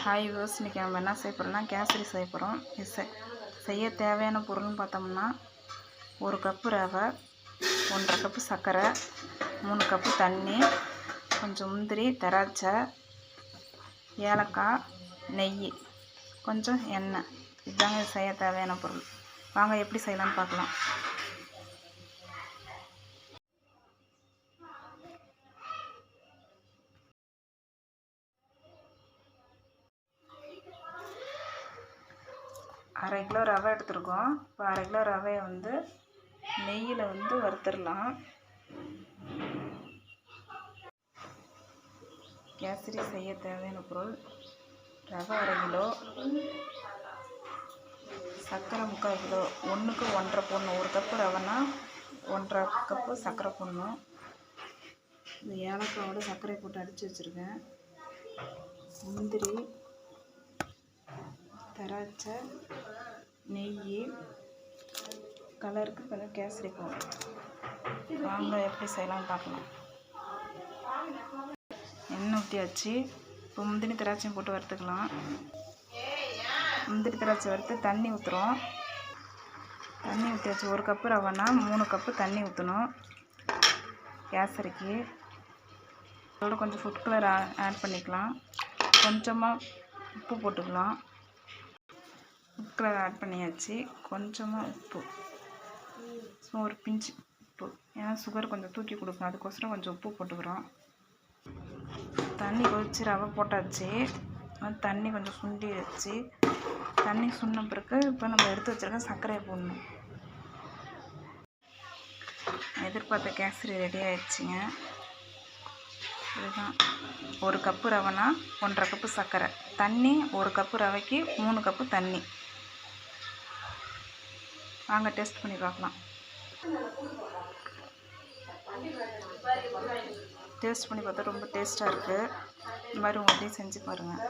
Hi viewers, இன்றைக்கி நம்ம என்ன செய்ய போகிறோம்னா கேசரி செய்ய போகிறோம். இது செய்ய தேவையான பொருள்னு பார்த்தோம்னா 1 கப்பு ரவை, 1½ கப்பு சர்க்கரை, 3 கப்பு தண்ணி, கொஞ்சம் முந்திரி, திராட்சை, ஏலக்காய், நெய், கொஞ்சம் எண்ணெய். இதுதாங்க செய்ய தேவையான பொருள். வாங்க எப்படி செய்யலாம்னு பார்க்கலாம். அரை கிலோ ரவை எடுத்துருக்கோம். இப்போ அரை கிலோ ரவையை நெய்யில் வறுத்துடலாம். கேசரி செய்ய தேவையான பொருள்: ரவை அரை கிலோ, சர்க்கரை 3/4 கிலோ, 1க்கு 1½ போடணும். 1 கப்பு ரவைனா 1½ கப்பு சர்க்கரை போடணும். இந்த ஏலக்காவோட சர்க்கரை போட்டு அடித்து வச்சுருக்கேன். முந்திரி, திராட்சை, நெய், கலருக்கு கொஞ்சம் கேசரி பவுடர். வாங்க எப்படி செய்யலாம்னு பார்க்கலாம். எண்ணெய் ஊற்றியாச்சு. இப்போ முந்திரி திராட்சையும் போட்டு வறுத்துக்கலாம். முந்திரி திராட்சை வறுத்து தண்ணி ஊற்றுறோம். தண்ணி ஊற்றியாச்சு. 1 கப்பு ரவைனா 3 கப்பு தண்ணி ஊற்றணும் கேசரிக்கு. அதோட கொஞ்சம் ஃபுட் கலர் ஆட் பண்ணிக்கலாம். கொஞ்சமாக உப்பு போட்டுக்கலாம். ஃபுட் கலர் ஆட் பண்ணியாச்சு. கொஞ்சமாக உப்பு, ஒரு பிஞ்சு உப்பு, ஏன்னா சுகர் கொஞ்சம் தூக்கி கொடுக்கும், அதுக்கோசரம் கொஞ்சம் உப்பு போட்டுக்கிறோம். தண்ணி கொதிச்சு ரவை போட்டாச்சு. தண்ணி கொஞ்சம் சுண்டி வச்சு, தண்ணி சுண்ட பிறகு இப்போ நம்ம எடுத்து வச்சுருக்க சர்க்கரையை போடணும். எதிர்பார்த்த கேசரி ரெடி ஆயிடுச்சுங்க. இதுதான் 1 கப்பு ரவைனா 1½ கப்பு சர்க்கரை, தண்ணி 1 கப்பு ரவைக்கு 3 கப்பு தண்ணி. வாங்க டேஸ்ட் பண்ணி பார்க்கலாம். டேஸ்ட் பண்ணி பார்த்தா ரொம்ப டேஸ்ட்டாக இருக்குது. இந்த மாதிரி உங்கள்கிட்டையும் செஞ்சு பாருங்கள்.